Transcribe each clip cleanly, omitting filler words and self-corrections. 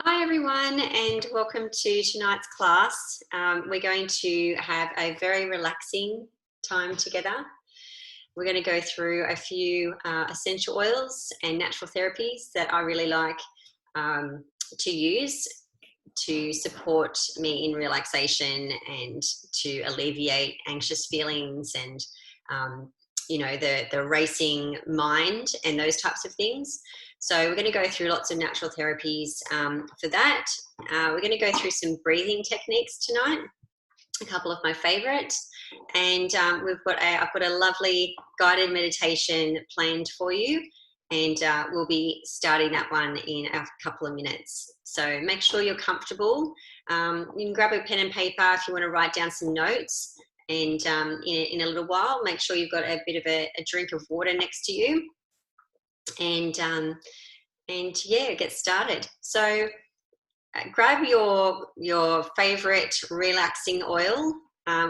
Hi everyone and welcome to tonight's class. We're going to have a very relaxing time together. We're going to go through a few essential oils and natural therapies that I really like to use to support me in relaxation and to alleviate anxious feelings and the racing mind and those types of things. So we're going to go through lots of natural therapies for that. We're going to go through some breathing techniques tonight, a couple of my favorites. And I've got a lovely guided meditation planned for you. And we'll be starting that one in a couple of minutes. So make sure you're comfortable. You can grab a pen and paper if you want to write down some notes. And in a little while, make sure you've got a bit of a drink of water next to you. And yeah, get started. So grab your favorite relaxing oil,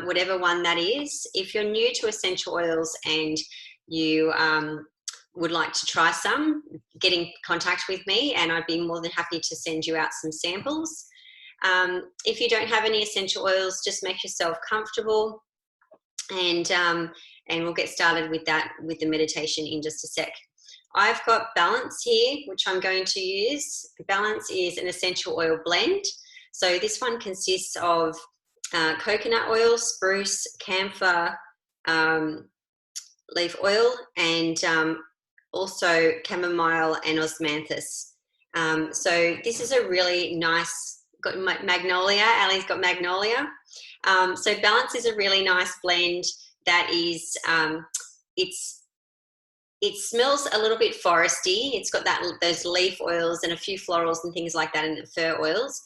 whatever one that is. If you're new to essential oils and you would like to try some, get in contact with me and I'd be more than happy to send you out some samples. If you don't have any essential oils, just make yourself comfortable and we'll get started with the meditation in just a sec. I've got Balance here, which I'm going to use. Balance is an essential oil blend. So this one consists of coconut oil, spruce, camphor, leaf oil, and also chamomile and osmanthus. So this is a really nice, got magnolia, Ali's got magnolia. So Balance is a really nice blend that is, it smells a little bit foresty. It's got those leaf oils and a few florals and things like that, and fir oils.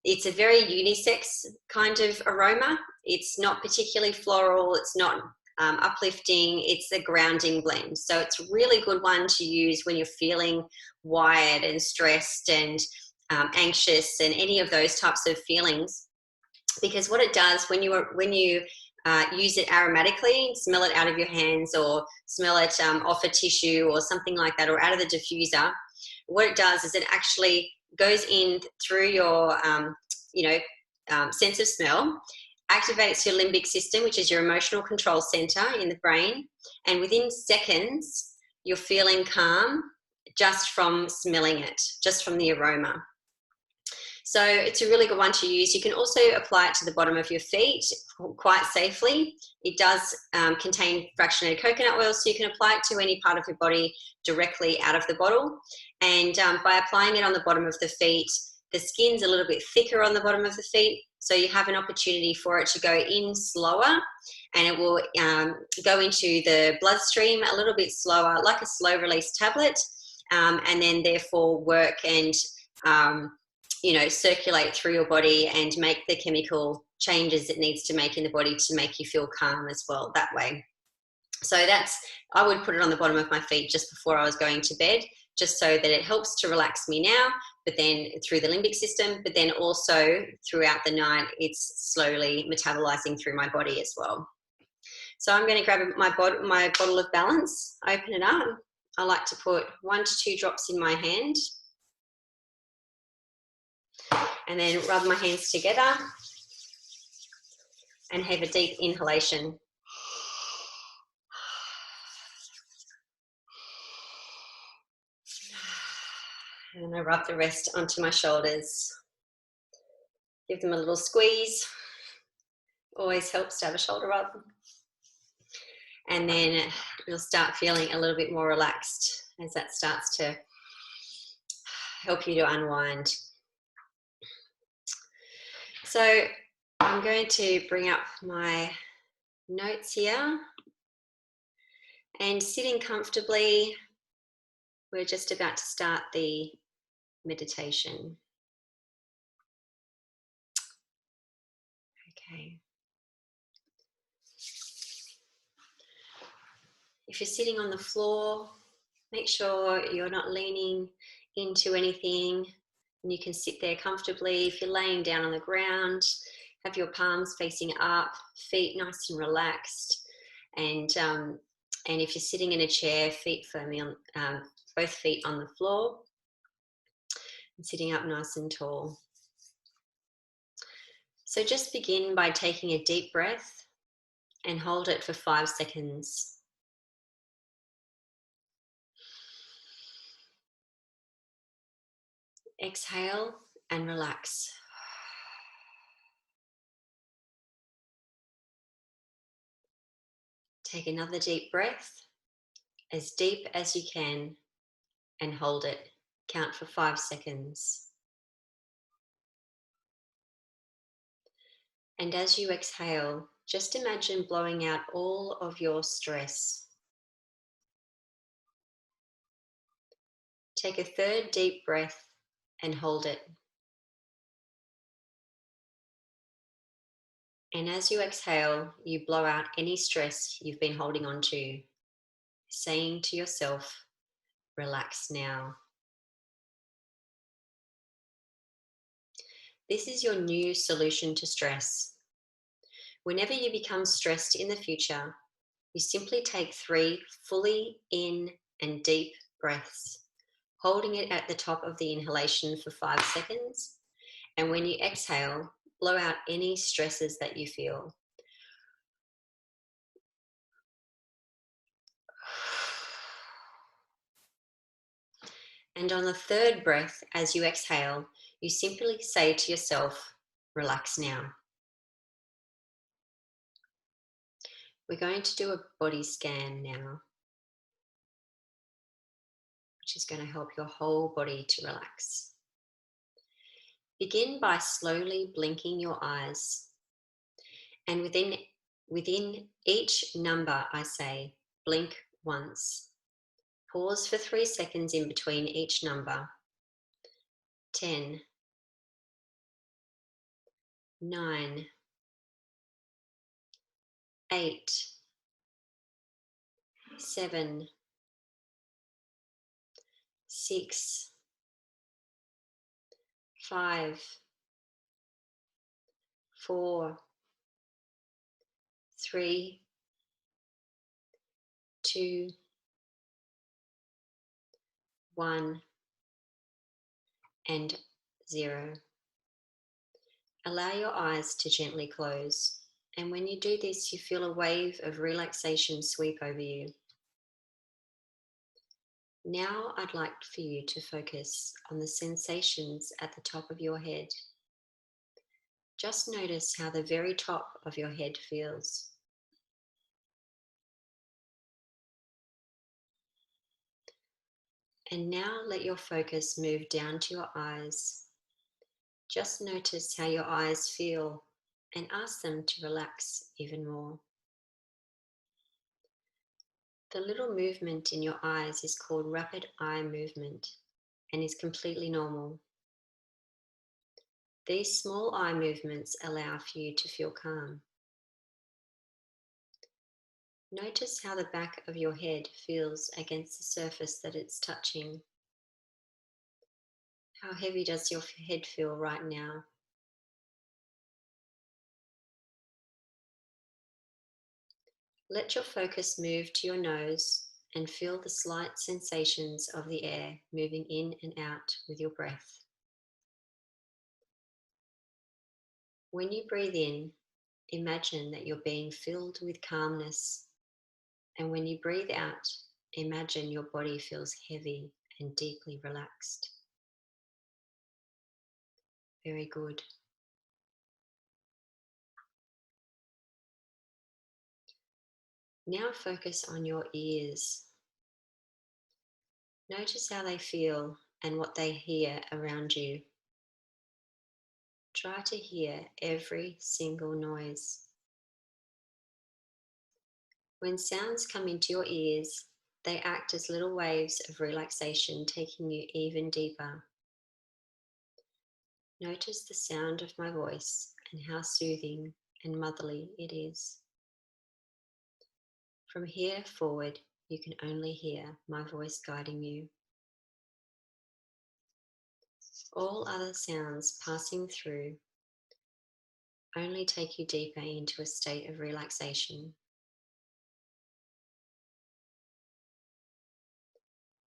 It's a very unisex kind of aroma. It's not particularly floral. It's not uplifting. It's a grounding blend. So it's a really good one to use when you're feeling wired and stressed and anxious and any of those types of feelings. Because what it does when you use it aromatically, smell it out of your hands or smell it off a tissue or something like that, or out of the diffuser, what it does is it actually goes in through your sense of smell, activates your limbic system, which is your emotional control center in the brain, and within seconds you're feeling calm just from smelling it, just from the aroma. So it's a really good one to use. You can also apply it to the bottom of your feet quite safely. It does contain fractionated coconut oil, so you can apply it to any part of your body directly out of the bottle. And by applying it on the bottom of the feet, the skin's a little bit thicker on the bottom of the feet, so you have an opportunity for it to go in slower, and it will go into the bloodstream a little bit slower, like a slow release tablet, and then therefore work and circulate through your body and make the chemical changes it needs to make in the body to make you feel calm as well that way. So I would put it on the bottom of my feet just before I was going to bed, just so that it helps to relax me now, but then through the limbic system, but then also throughout the night, it's slowly metabolizing through my body as well. So I'm going to grab my bottle of Balance, open it up. I like to put 1 to 2 drops in my hand, and then rub my hands together and have a deep inhalation. And I rub the rest onto my shoulders. Give them a little squeeze. Always helps to have a shoulder rub. And then you'll start feeling a little bit more relaxed as that starts to help you to unwind. So I'm going to bring up my notes here, and sitting comfortably, we're just about to start the meditation. Okay. If you're sitting on the floor, make sure you're not leaning into anything, and you can sit there comfortably. If you're laying down on the ground, have your palms facing up, feet nice and relaxed, and if you're sitting in a chair, feet firmly on both feet on the floor. and sitting up nice and tall. So just begin by taking a deep breath and hold it for 5 seconds. Exhale and relax. Take another deep breath, as deep as you can, and hold it. Count for 5 seconds. And as you exhale, just imagine blowing out all of your stress. Take a third deep breath and hold it. And as you exhale, you blow out any stress you've been holding on to, saying to yourself, relax now. This is your new solution to stress. Whenever you become stressed in the future, you simply take 3 fully in and deep breaths, holding it at the top of the inhalation for 5 seconds. And when you exhale, blow out any stresses that you feel. And on the third breath, as you exhale, you simply say to yourself, relax now. We're going to do a body scan now, which is going to help your whole body to relax. Begin by slowly blinking your eyes. And within each number I say, blink once. Pause for 3 seconds in between each number. 10, 9, 8, 7, 6, 5, 4, 3, 2, 1, and 0. Allow your eyes to gently close. And when you do this, you feel a wave of relaxation sweep over you. Now I'd like for you to focus on the sensations at the top of your head. Just notice how the very top of your head feels. And now let your focus move down to your eyes. Just notice how your eyes feel and ask them to relax even more. The little movement in your eyes is called rapid eye movement and is completely normal. These small eye movements allow for you to feel calm. Notice how the back of your head feels against the surface that it's touching. How heavy does your head feel right now? Let your focus move to your nose and feel the slight sensations of the air moving in and out with your breath. When you breathe in, imagine that you're being filled with calmness. And when you breathe out, imagine your body feels heavy and deeply relaxed. Very good. Now focus on your ears. Notice how they feel and what they hear around you. Try to hear every single noise. When sounds come into your ears, they act as little waves of relaxation, taking you even deeper. Notice the sound of my voice and how soothing and motherly it is. From here forward, you can only hear my voice guiding you. All other sounds passing through only take you deeper into a state of relaxation.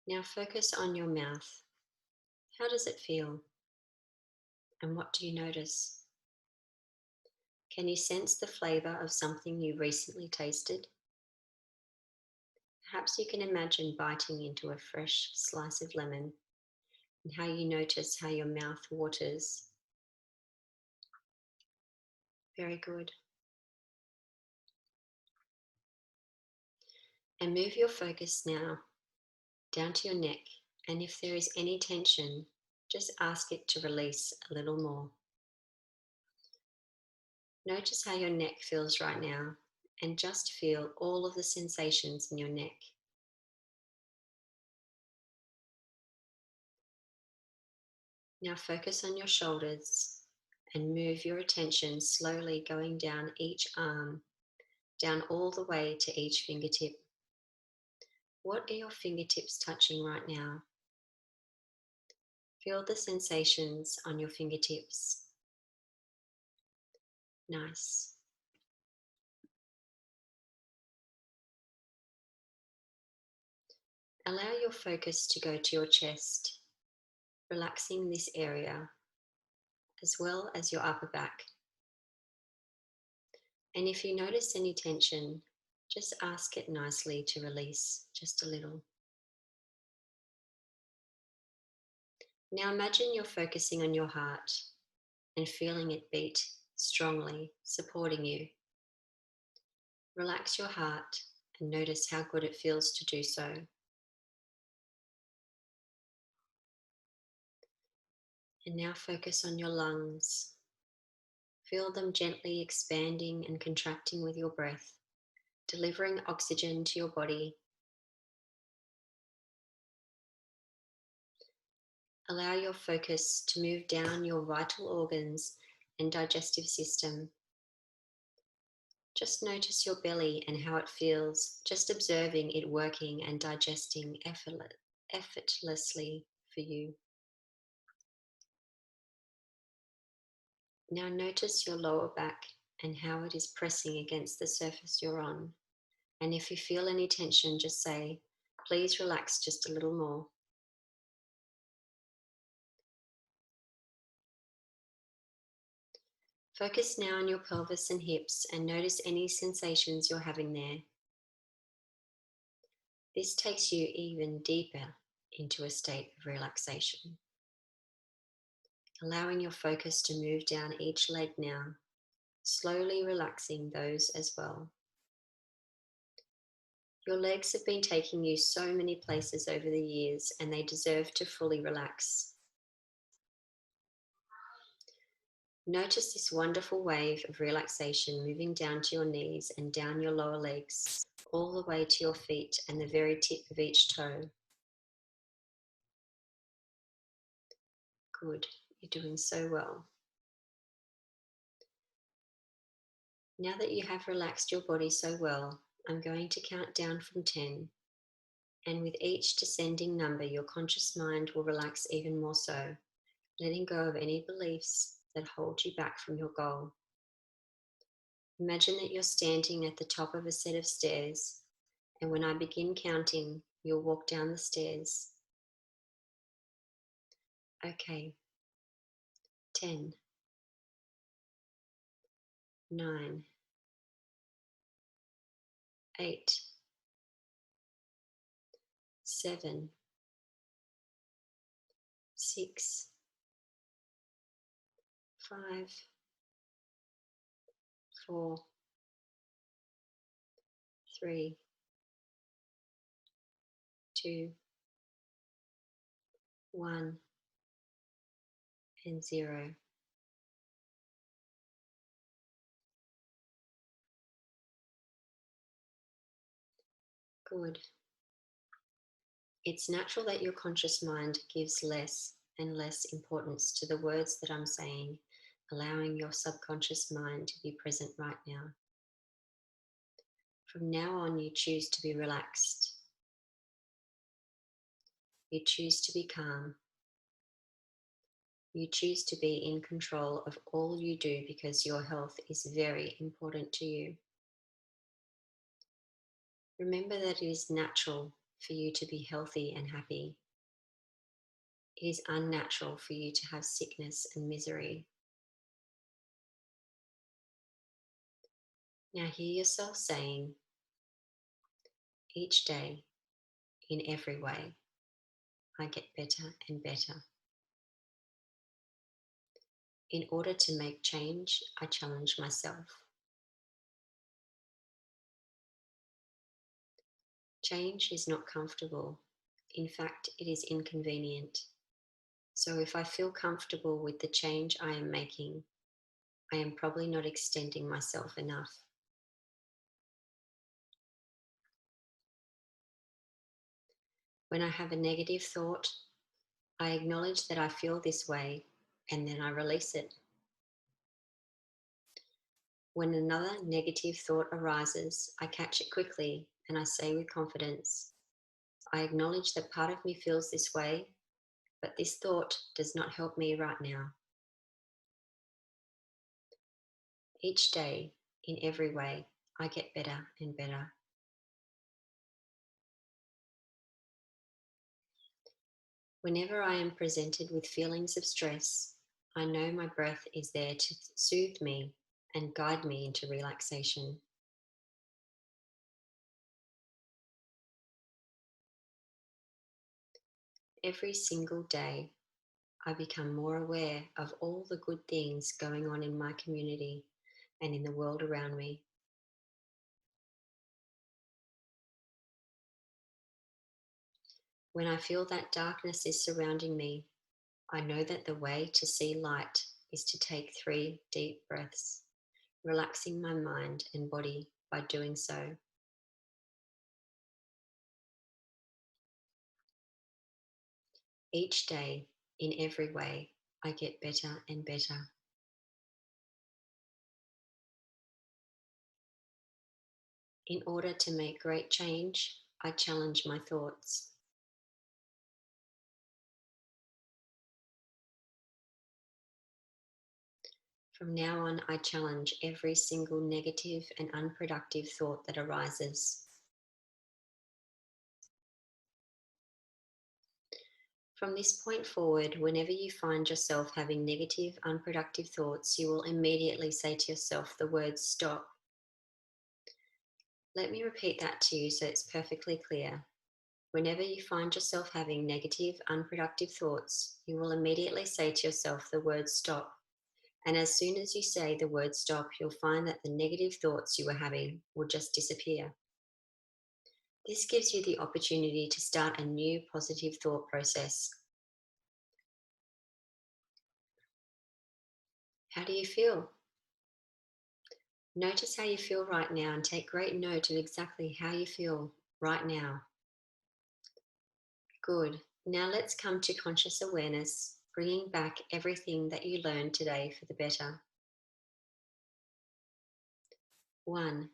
Now focus on your mouth. How does it feel? And what do you notice? Can you sense the flavour of something you recently tasted? Perhaps you can imagine biting into a fresh slice of lemon and how you notice how your mouth waters. Very good. And move your focus now down to your neck. And if there is any tension, just ask it to release a little more. Notice how your neck feels right now and just feel all of the sensations in your neck. Now focus on your shoulders and move your attention slowly going down each arm, down all the way to each fingertip. What are your fingertips touching right now? Feel the sensations on your fingertips. Nice. Allow your focus to go to your chest, relaxing this area as well as your upper back. And if you notice any tension, just ask it nicely to release just a little. Now imagine you're focusing on your heart and feeling it beat strongly, supporting you. Relax your heart and notice how good it feels to do so. And now focus on your lungs. Feel them gently expanding and contracting with your breath, delivering oxygen to your body. Allow your focus to move down your vital organs and digestive system. Just notice your belly and how it feels, just observing it working and digesting effortlessly for you. Now notice your lower back and how it is pressing against the surface you're on. And if you feel any tension, just say, please relax just a little more. Focus now on your pelvis and hips and notice any sensations you're having there. This takes you even deeper into a state of relaxation. Allowing your focus to move down each leg now, slowly relaxing those as well. Your legs have been taking you so many places over the years and they deserve to fully relax. Notice this wonderful wave of relaxation moving down to your knees and down your lower legs, all the way to your feet and the very tip of each toe. Good, you're doing so well. Now that you have relaxed your body so well, I'm going to count down from 10. And with each descending number, your conscious mind will relax even more so, letting go of any beliefs that hold you back from your goal. Imagine that you're standing at the top of a set of stairs, and when I begin counting, you'll walk down the stairs. Okay. 10, 9, 8, 7, 6, 5, 4, 3, 2, 1, and 0. Good. It's natural that your conscious mind gives less and less importance to the words that I'm saying, allowing your subconscious mind to be present right now. From now on, you choose to be relaxed. You choose to be calm. You choose to be in control of all you do because your health is very important to you. Remember that it is natural for you to be healthy and happy. It is unnatural for you to have sickness and misery. Now hear yourself saying, each day, in every way, I get better and better. In order to make change, I challenge myself. Change is not comfortable. In fact, it is inconvenient. So if I feel comfortable with the change I am making, I am probably not extending myself enough. When I have a negative thought, I acknowledge that I feel this way and then I release it. When another negative thought arises, I catch it quickly and I say with confidence, I acknowledge that part of me feels this way, but this thought does not help me right now. Each day, in every way, I get better and better. Whenever I am presented with feelings of stress, I know my breath is there to soothe me and guide me into relaxation. Every single day, I become more aware of all the good things going on in my community and in the world around me. When I feel that darkness is surrounding me, I know that the way to see light is to take 3 deep breaths, relaxing my mind and body by doing so. Each day, in every way, I get better and better. In order to make great change, I challenge my thoughts. From now on, I challenge every single negative and unproductive thought that arises. From this point forward, whenever you find yourself having negative, unproductive thoughts, you will immediately say to yourself the words stop. Let me repeat that to you so it's perfectly clear. Whenever you find yourself having negative, unproductive thoughts, you will immediately say to yourself the word stop. And as soon as you say the word stop, you'll find that the negative thoughts you were having will just disappear. This gives you the opportunity to start a new positive thought process. How do you feel? Notice how you feel right now and take great note of exactly how you feel right now. Good. Now let's come to conscious awareness, bringing back everything that you learned today for the better. 1.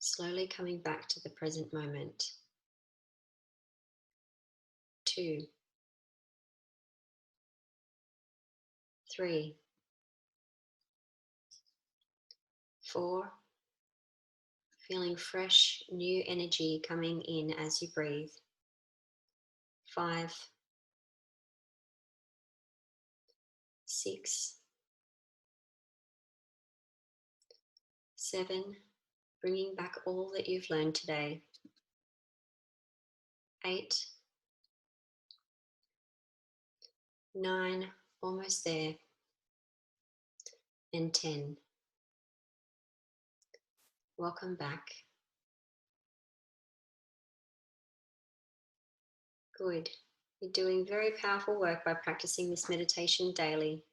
Slowly coming back to the present moment. 2. 3. 4. Feeling fresh, new energy coming in as you breathe. 5. 6. 7. Bringing back all that you've learned today. 8. 9. Almost there. And 10. Welcome back. Good. You're doing very powerful work by practicing this meditation daily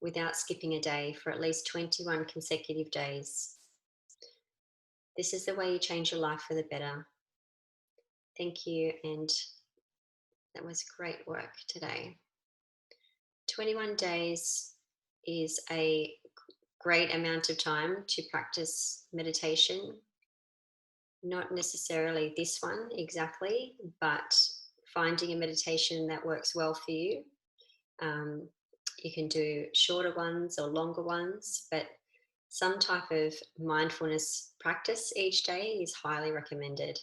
without skipping a day for at least 21 consecutive days. This is the way you change your life for the better. Thank you, and that was great work today. 21 days is a great amount of time to practice meditation. Not necessarily this one exactly, but finding a meditation that works well for you. Um, you can do shorter ones or longer ones, but some type of mindfulness practice each day is highly recommended.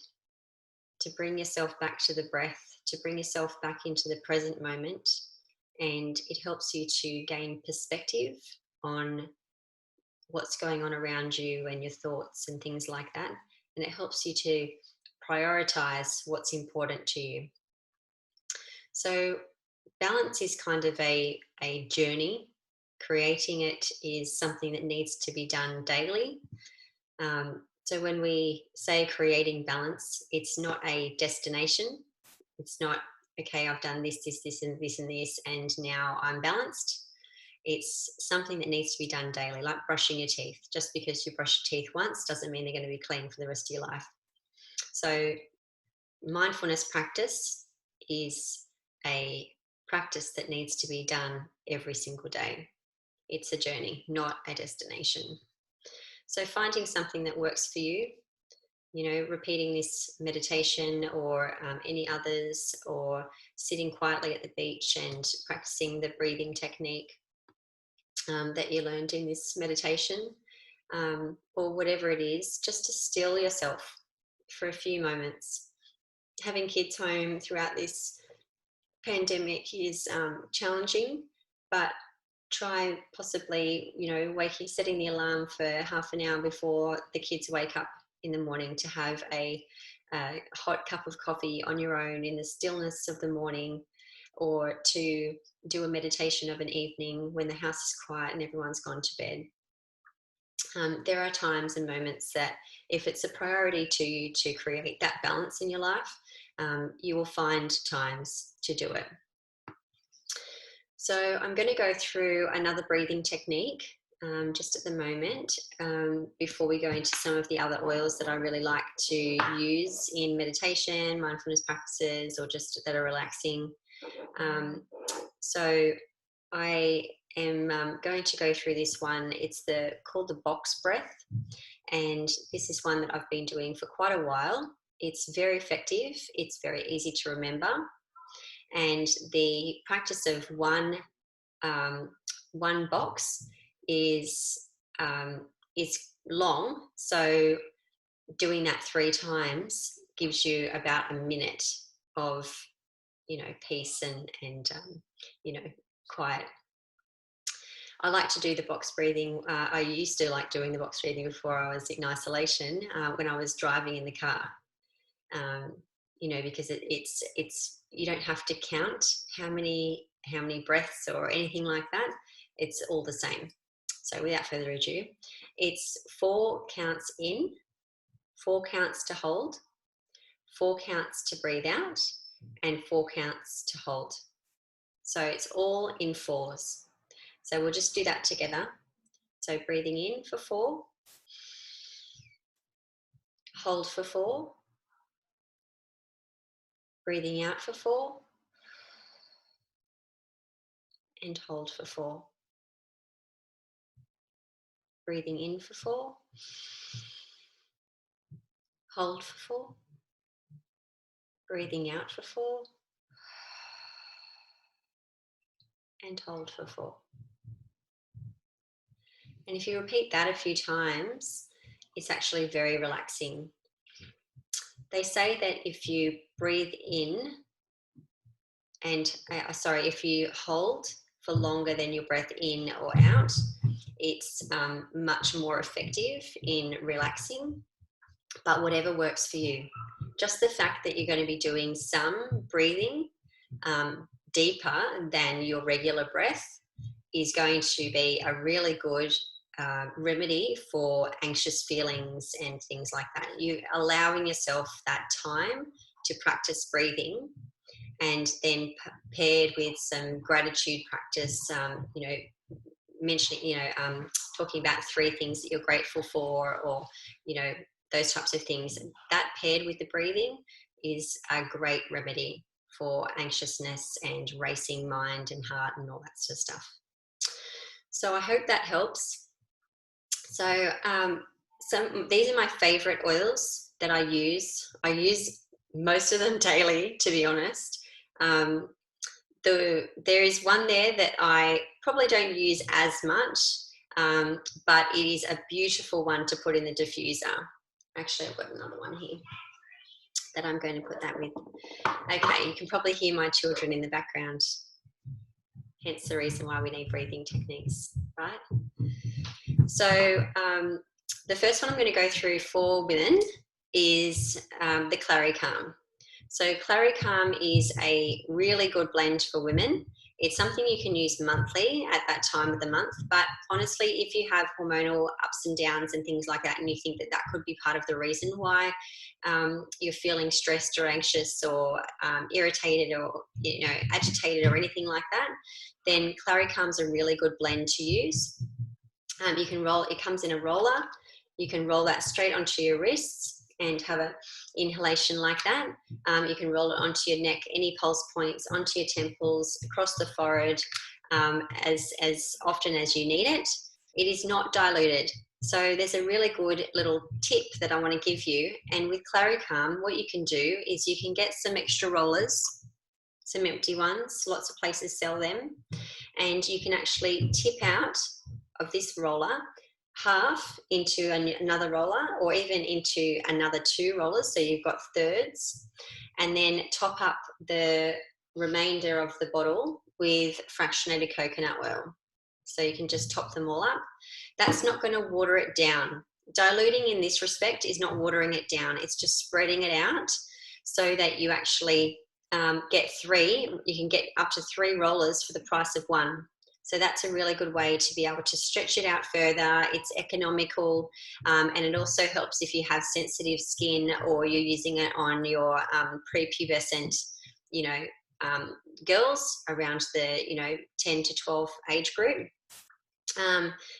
to bring yourself back to the breath, to bring yourself back into the present moment. And it helps you to gain perspective on what's going on around you and your thoughts and things like that. And it helps you to prioritize what's important to you. So, balance is kind of a journey. Creating it is something that needs to be done daily. So, when we say creating balance, it's not a destination. It's not, okay, I've done this, this, and this, and this, and now I'm balanced. It's something that needs to be done daily, like brushing your teeth. Just because you brush your teeth once doesn't mean they're going to be clean for the rest of your life. So, mindfulness practice is a practice that needs to be done every single day. It's a journey, not a destination. So, finding something that works for you, repeating this meditation or any others, or sitting quietly at the beach and practicing the breathing technique that you learned in this meditation, or whatever it is, just to still yourself for a few moments. Having kids home throughout this pandemic is challenging, but try possibly, setting the alarm for half an hour before the kids wake up in the morning to have a hot cup of coffee on your own in the stillness of the morning, or to do a meditation of an evening when the house is quiet and everyone's gone to bed. There are times and moments that if it's a priority to you to create that balance in your life, you will find times to do it. So I'm going to go through another breathing technique just at the moment, before we go into some of the other oils that I really like to use in meditation, mindfulness practices, or just that are relaxing. So I am going to go through this one. It's called the box breath, and this is one that I've been doing for quite a while. It's very effective. It's very easy to remember, and the practice of one box is long. So doing that 3 times gives you about a minute of peace and quiet. I like to do the box breathing. I used to like doing the box breathing before I was in isolation, when I was driving in the car. Because it's you don't have to count how many breaths or anything like that. It's all the same. So without further ado, it's 4 counts in, 4 counts to hold, 4 counts to breathe out, and 4 counts to hold. So it's all in 4s. So we'll just do that together. So breathing in for 4, hold for 4, breathing out for 4, and hold for 4. Breathing in for 4, hold for 4, breathing out for 4, and hold for 4. And if you repeat that a few times, it's actually very relaxing. They say that if you breathe in and, if you hold for longer than your breath in or out, it's much more effective in relaxing. But whatever works for you. Just the fact that you're going to be doing some breathing deeper than your regular breath is going to be a really good remedy for anxious feelings and things like that. You allowing yourself that time to practice breathing, and then paired with some gratitude practice, mentioning, talking about 3 things that you're grateful for, or, those types of things. That paired with the breathing is a great remedy for anxiousness and racing mind and heart and all that sort of stuff. So I hope that helps. So these are my favorite oils that I use. I use most of them daily, to be honest. There is one there that I probably don't use as much, but it is a beautiful one to put in the diffuser. Actually, I've got another one here that I'm going to put that with. Okay, you can probably hear my children in the background. Hence the reason why we need breathing techniques, right? So the first one I'm going to go through for women is the Clary Calm. So Clary Calm is a really good blend for women. It's something you can use monthly at that time of the month, but honestly, if you have hormonal ups and downs and things like that, and you think that that could be part of the reason why you're feeling stressed or anxious or irritated or agitated or anything like that, then Clary Calm's a really good blend to use. You can roll, it comes in a roller. You can roll that straight onto your wrists and have an inhalation like that. You can roll it onto your neck, any pulse points, onto your temples, across the forehead, as often as you need it. It is not diluted. So there's a really good little tip that I want to give you. And with Clary Calm, what you can do is you can get some extra rollers, some empty ones. Lots of places sell them. And you can actually tip out of this roller half into another roller, or even into another 2 rollers, so you've got thirds, and then top up the remainder of the bottle with fractionated coconut oil. So you can just top them all up. That's not going to water it down. Diluting in this respect is not watering it down, it's just spreading it out so that you actually get 3, you can get up to 3 rollers for the price of 1. So that's a really good way to be able to stretch it out further. It's economical, and it also helps if you have sensitive skin or you're using it on your prepubescent, girls around the 10 to 12 age group.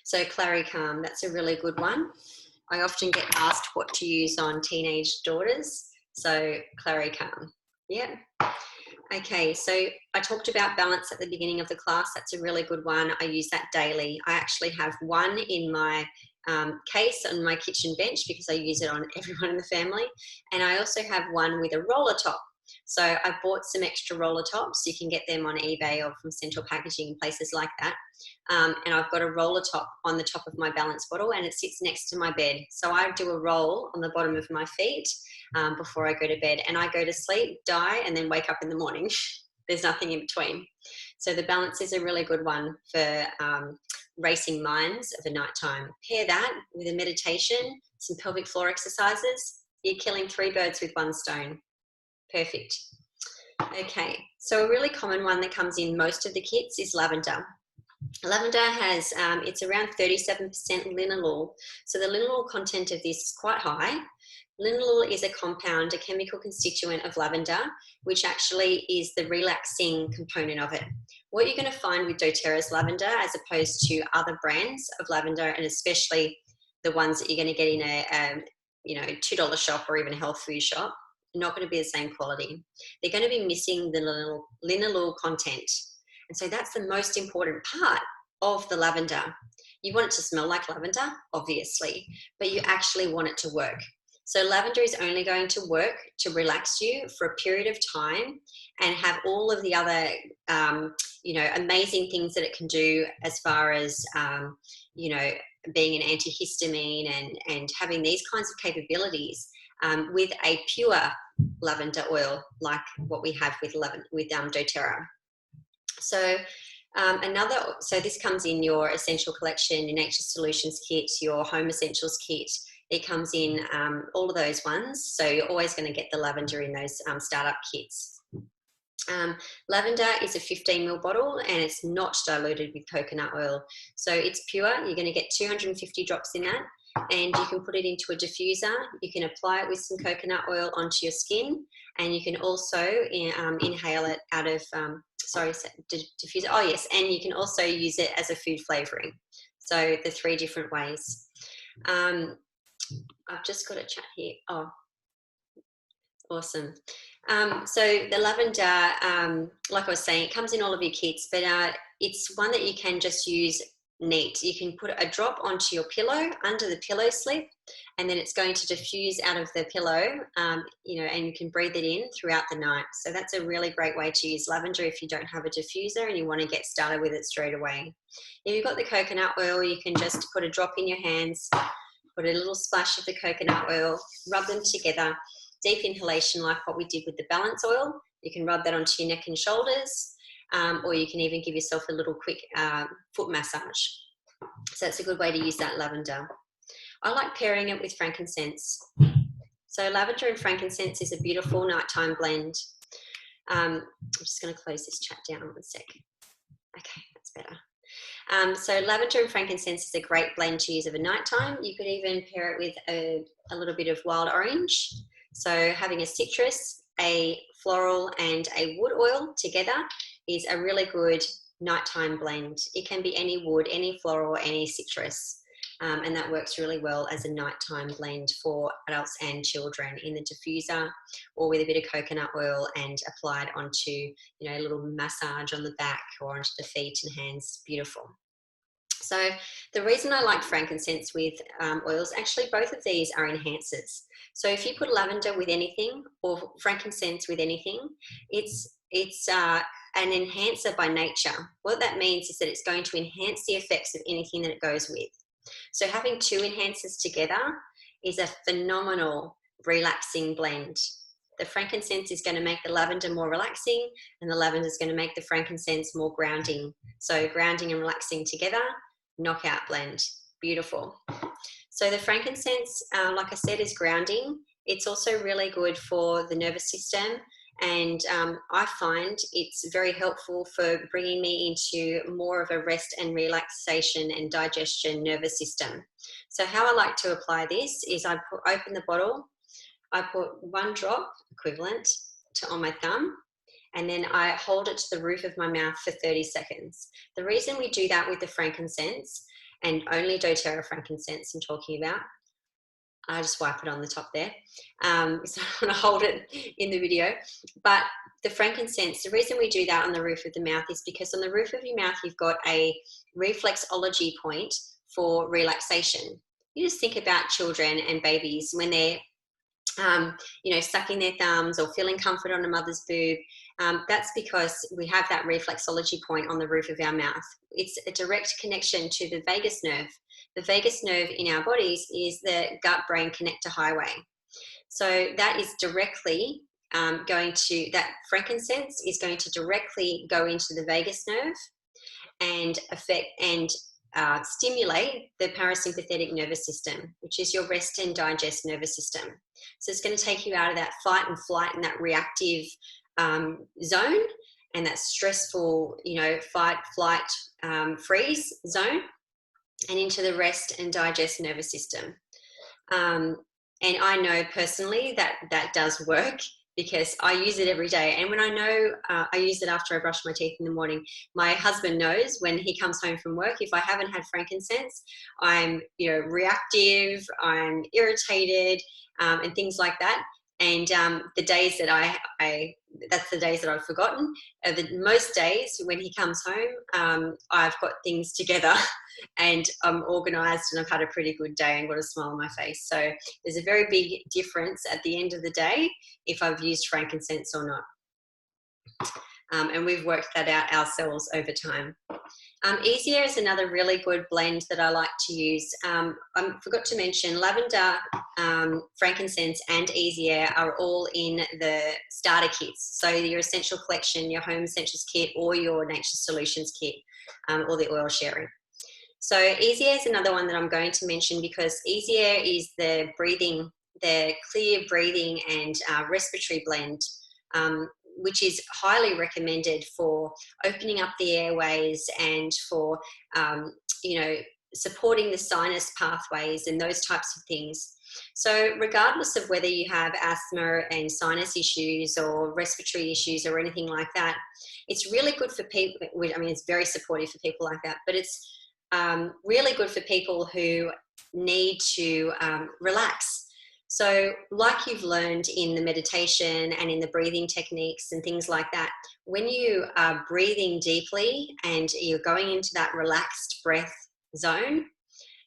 So Clary Calm, that's a really good one. I often get asked what to use on teenage daughters. So Clary Calm, yeah. Okay, so I talked about balance at the beginning of the class. That's a really good one. I use that daily. I actually have one in my case on my kitchen bench because I use it on everyone in the family. And I also have one with a roller top. So I bought some extra roller tops. You can get them on eBay or from Central Packaging and places like that. And I've got a roller top on the top of my balance bottle, and it sits next to my bed. So I do a roll on the bottom of my feet before I go to bed, and I go to sleep, die, and then wake up in the morning. There's nothing in between. So the balance is a really good one for racing minds of a nighttime. Pair that with a meditation, some pelvic floor exercises. You're killing 3 birds with 1 stone. Perfect. Okay, so a really common one that comes in most of the kits is lavender. Lavender has, it's around 37% linalool. So the linalool content of this is quite high. Linalool is a compound, a chemical constituent of lavender, which actually is the relaxing component of it. What you're going to find with doTERRA's lavender, as opposed to other brands of lavender, and especially the ones that you're going to get in a $2 shop or even a health food shop, not going to be the same quality. They're going to be missing the linalool content. And so that's the most important part of the lavender. You want it to smell like lavender, obviously, but you actually want it to work. So lavender is only going to work to relax you for a period of time and have all of the other, amazing things that it can do as far as, being an antihistamine and having these kinds of capabilities with a pure lavender oil like what we have with doTERRA. So so this comes in your Essential Collection, your Nature Solutions kit, your Home Essentials kit. It comes in all of those ones. So you're always going to get the lavender in those startup kits. Lavender is a 15ml bottle and it's not diluted with coconut oil. So it's pure. You're going to get 250 drops in that, and you can put it into a diffuser. You can apply it with some coconut oil onto your skin, and you can also inhale it out of, diffuser. Oh yes, and you can also use it as a food flavoring. So the 3 different ways. I've just got a chat here. Oh, awesome. So the lavender, like I was saying, it comes in all of your kits, but it's one that you can just use neat. You can put a drop onto your pillow, under the pillow slip, and then it's going to diffuse out of the pillow, and you can breathe it in throughout the night. So that's a really great way to use lavender if you don't have a diffuser and you want to get started with it straight away. If you've got the coconut oil, you can just put a drop in your hands, put a little splash of the coconut oil, rub them together, deep inhalation like what we did with the balance oil. You can rub that onto your neck and shoulders, or you can even give yourself a little quick foot massage. So that's a good way to use that lavender. I like pairing it with frankincense. So lavender and frankincense is a beautiful nighttime blend. I'm just going to close this chat down 1 sec. Okay, that's better. So lavender and frankincense is a great blend to use of a nighttime. You could even pair it with a little bit of wild orange. So having a citrus, a floral and a wood oil together is a really good nighttime blend. It can be any wood, any floral, any citrus. And that works really well as a nighttime blend for adults and children in the diffuser, or with a bit of coconut oil and applied onto, a little massage on the back or onto the feet and hands. Beautiful. So the reason I like frankincense with oils, actually both of these are enhancers. So if you put lavender with anything or frankincense with anything, it's an enhancer by nature. What that means is that it's going to enhance the effects of anything that it goes with. So having two enhancers together is a phenomenal relaxing blend. The frankincense is going to make the lavender more relaxing, and the lavender is going to make the frankincense more grounding. So grounding and relaxing together, knockout blend. Beautiful. So the frankincense, like I said, is grounding. It's also really good for the nervous system. And I find it's very helpful for bringing me into more of a rest and relaxation and digestion nervous system. So how I like to apply this is I open the bottle, I put 1 drop equivalent on my thumb, and then I hold it to the roof of my mouth for 30 seconds. The reason we do that with the frankincense, and only doTERRA frankincense I'm talking about, I just wipe it on the top there. So I don't want to hold it in the video. But the frankincense, the reason we do that on the roof of the mouth is because on the roof of your mouth, you've got a reflexology point for relaxation. You just think about children and babies when they're sucking their thumbs or feeling comfort on a mother's boob. That's because we have that reflexology point on the roof of our mouth. It's a direct connection to the vagus nerve. The vagus nerve in our bodies is the gut-brain connector highway. So that is directly that frankincense is going to directly go into the vagus nerve and affect and stimulate the parasympathetic nervous system, which is your rest and digest nervous system. So it's going to take you out of that fight and flight and that reactive zone and that stressful, fight, flight, freeze zone, and into the rest and digest nervous system. And I know personally that does work because I use it every day. And when I know I use it after I brush my teeth in the morning, my husband knows when he comes home from work, if I haven't had frankincense, I'm reactive, I'm irritated, and things like that. And the days that that's the days that I've forgotten. Most days when he comes home, I've got things together and I'm organised and I've had a pretty good day and got a smile on my face. So there's a very big difference at the end of the day if I've used frankincense or not. And we've worked that out ourselves over time. Easy Air is another really good blend that I like to use. I forgot to mention lavender, frankincense and Easy Air are all in the starter kits. So your essential collection, your home essentials kit or your nature solutions kit, or the oil sharing. So Easy Air is another one that I'm going to mention because Easy Air is the clear breathing and respiratory blend, which is highly recommended for opening up the airways and for, supporting the sinus pathways and those types of things. So regardless of whether you have asthma and sinus issues or respiratory issues or anything like that, it's really good for people. It's very supportive for people like that, but it's really good for people who need to relax. So like you've learned in the meditation and in the breathing techniques and things like that, when you are breathing deeply and you're going into that relaxed breath zone,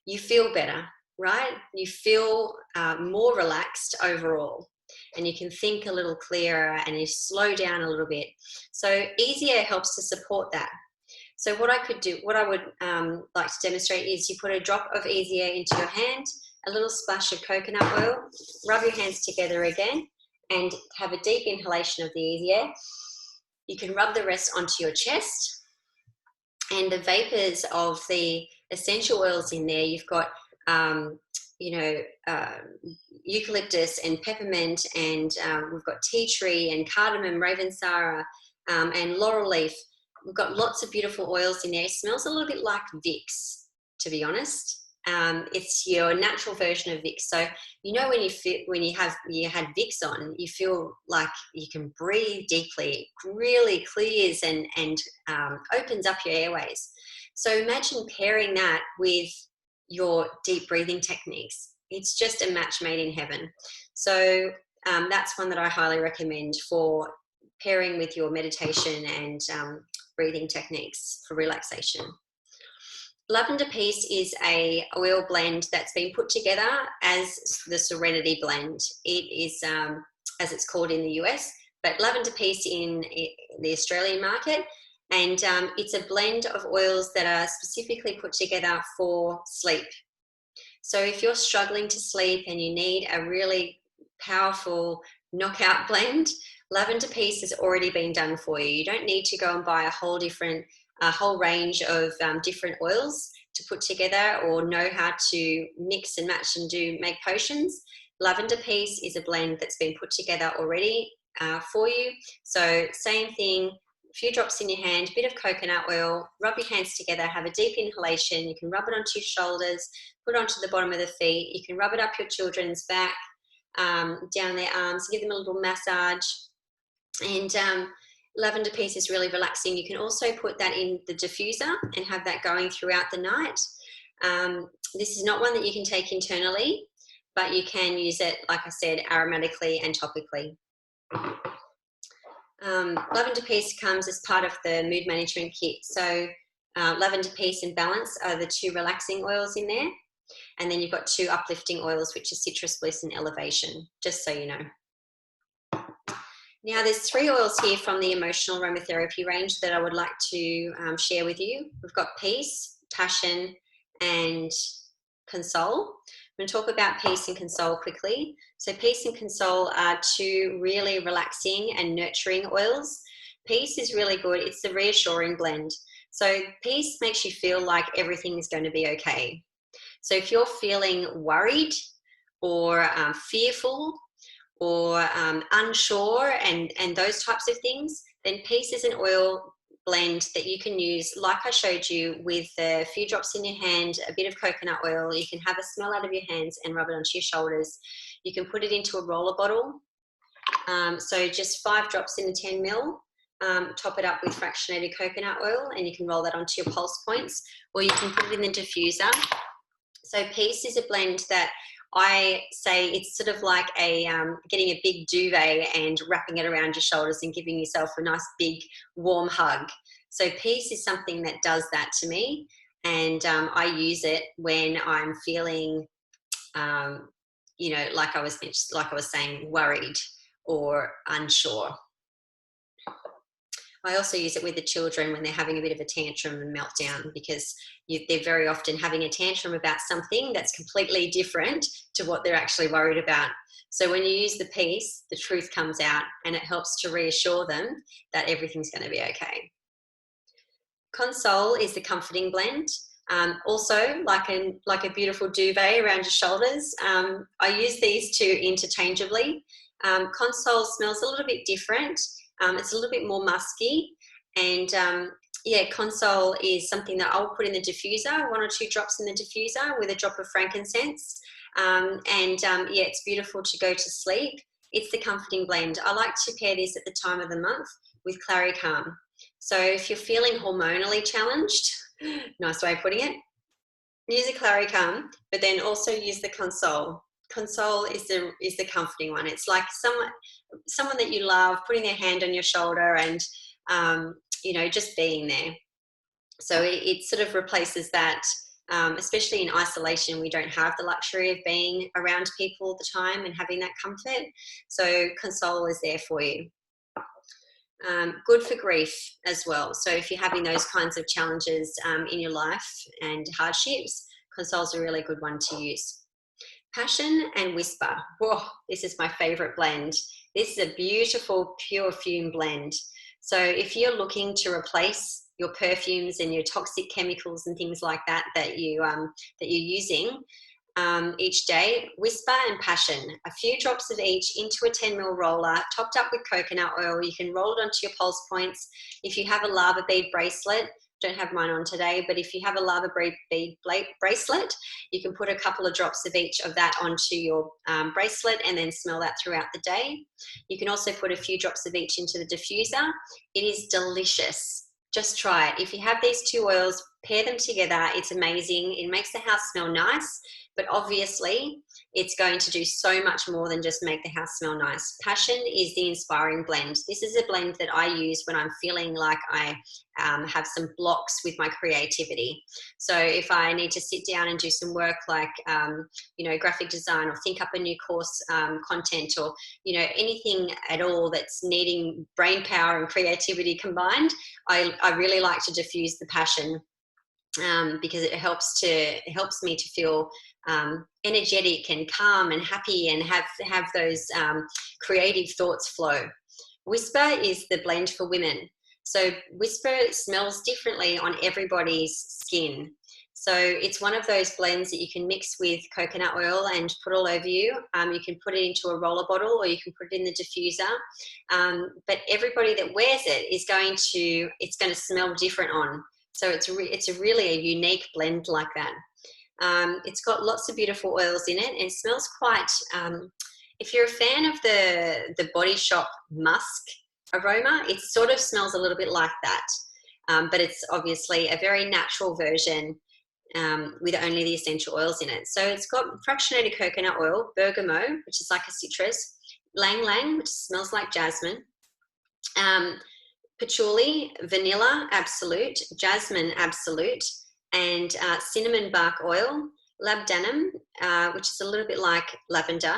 you feel better, right? You feel more relaxed overall and you can think a little clearer and you slow down a little bit. So Easy Air helps to support that. So what I would like to demonstrate is you put a drop of Easy Air into your hand, a little splash of coconut oil, rub your hands together again, and have a deep inhalation of the easy air. You can rub the rest onto your chest, and the vapors of the essential oils in there, you've got you know, eucalyptus and peppermint, and we've got tea tree and cardamom, ravensara, and laurel leaf. We've got lots of beautiful oils in there. It smells a little bit like Vicks, to be honest. It's your natural version of Vicks. So you know, when you had Vicks on, you feel like you can breathe deeply. It really clears and opens up your airways. So imagine pairing that with your deep breathing techniques. It's just a match made in heaven. So that's one that I highly recommend for pairing with your meditation and breathing techniques for relaxation. Lavender Peace is a oil blend that's been put together as the Serenity blend. It is, as it's called in the US, but Lavender Peace in the Australian market. And it's a blend of oils that are specifically put together for sleep. So if you're struggling to sleep and you need a really powerful knockout blend, Lavender Peace has already been done for you. You don't need to go and buy a whole range of different oils to put together, or know how to mix and match and make potions. Lavender Peace is a blend that's been put together already for you. So same thing, a few drops in your hand, a bit of coconut oil, rub your hands together, have a deep inhalation. You can rub it onto your shoulders, put it onto the bottom of the feet. You can rub it up your children's back, down their arms, give them a little massage. And Lavender Peace is really relaxing. You can also put that in the diffuser and have that going throughout the night. This is not one that you can take internally, but you can use it, like I said, aromatically and topically. Lavender Peace comes as part of the mood management kit. So Lavender Peace and Balance are the two relaxing oils in there. And then you've got two uplifting oils, which are Citrus Bliss and Elevation, just so you know. Now, there's 3 oils here from the emotional aromatherapy range that I would like to share with you. We've got Peace, Passion, and Console. I'm going to talk about Peace and Console quickly. So Peace and Console are 2 really relaxing and nurturing oils. Peace is really good. It's the reassuring blend. So Peace makes you feel like everything is going to be okay. So if you're feeling worried or fearful or unsure and those types of things, then Peace is an oil blend that you can use, like I showed you, with a few drops in your hand, a bit of coconut oil. You can have a smell out of your hands and rub it onto your shoulders. You can put it into a roller bottle. So just 5 drops in a 10 ml. Top it up with fractionated coconut oil, and you can roll that onto your pulse points, or you can put it in the diffuser. So Peace is a blend that I say it's sort of like getting a big duvet and wrapping it around your shoulders and giving yourself a nice big warm hug. So Peace is something that does that to me, and I use it when I'm feeling, you know, like I was saying, worried or unsure. I also use it with the children when they're having a bit of a tantrum and meltdown, because they're very often having a tantrum about something that's completely different to what they're actually worried about. So when you use the Peace, the truth comes out, and it helps to reassure them that everything's going to be okay. Console is the comforting blend. Also, like a beautiful duvet around your shoulders. I use these 2 interchangeably. Console smells a little bit different. It's a little bit more musky, and yeah, Console is something that I'll put in the diffuser, 1 or 2 drops in the diffuser with a drop of frankincense, yeah, it's beautiful to go to sleep. It's the comforting blend. I like to pair this at the time of the month with Clary Calm. So if you're feeling hormonally challenged, nice way of putting it, use a Clary Calm, but then also use the Console. Console is the comforting one. It's like someone that you love putting their hand on your shoulder and you know, just being there. So it sort of replaces that. Especially in isolation, we don't have the luxury of being around people all the time and having that comfort. So Console is there for you. Good for grief as well. So if you're having those kinds of challenges in your life and hardships, Console's a really good one to use. Passion and Whisper. Whoa, this is my favorite blend. This is a beautiful pure fume blend. So if you're looking to replace your perfumes and your toxic chemicals and things like that that you're using each day, Whisper and Passion, a few drops of each into a 10 ml roller, topped up with coconut oil. You can roll it onto your pulse points. If you have a lava bead bracelet, don't have mine on today, but if you have a lava bead bracelet, you can put a couple of drops of each of that onto your bracelet and then smell that throughout the day. You can also put a few drops of each into the diffuser. It is delicious. Just try it. If you have these two oils, pair them together. It's amazing. It makes the house smell nice, but obviously it's going to do so much more than just make the house smell nice. Passion is the inspiring blend. This is a blend that I use when I'm feeling like I have some blocks with my creativity. So if I need to sit down and do some work like, graphic design, or think up a new course content, or, anything at all that's needing brain power and creativity combined, I really like to diffuse the Passion. Because it helps me to feel energetic and calm and happy and have those creative thoughts flow. Whisper is the blend for women. So Whisper smells differently on everybody's skin. So it's one of those blends that you can mix with coconut oil and put all over you. You can put it into a roller bottle, or you can put it in the diffuser. But everybody that wears it is going to smell different on. So it's really a unique blend like that. It's got lots of beautiful oils in it, and it smells quite, if you're a fan of the Body Shop musk aroma, it sort of smells a little bit like that. But it's obviously a very natural version with only the essential oils in it. So it's got fractionated coconut oil, bergamot, which is like a citrus, lang lang, which smells like jasmine, patchouli, vanilla absolute, jasmine absolute, and cinnamon bark oil, labdanum, which is a little bit like lavender,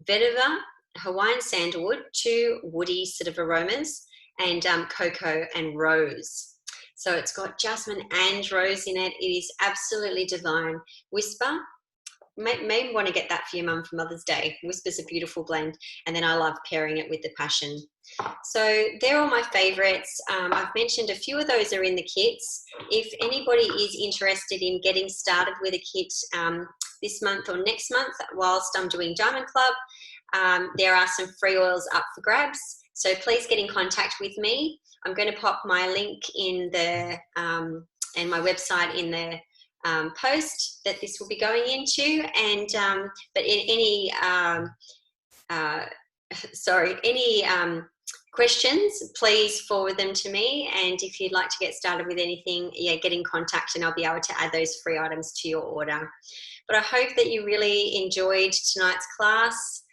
vetiver, Hawaiian sandalwood, two woody sort of aromas, and cocoa and rose. So it's got jasmine and rose in it. It is absolutely divine. Whisper, may want to get that for your mum for Mother's Day. Whisper's a beautiful blend, and then I love pairing it with the Passion. So they're all my favorites. I've mentioned a few of those are in the kits. If anybody is interested in getting started with a kit this month or next month whilst I'm doing Diamond Club, there are some free oils up for grabs. So please get in contact with me. I'm going to pop my link in the and my website in the post that this will be going into, and but in any questions, please forward them to me, and if you'd like to get started with anything, get in contact and I'll be able to add those free items to your order. But I hope that you really enjoyed tonight's class,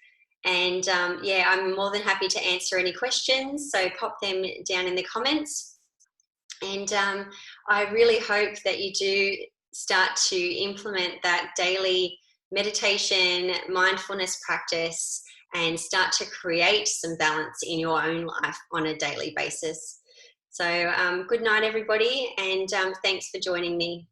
and I'm more than happy to answer any questions, so pop them down in the comments. And I really hope that you do start to implement that daily meditation, mindfulness practice, and start to create some balance in your own life on a daily basis. So good night, everybody, and thanks for joining me.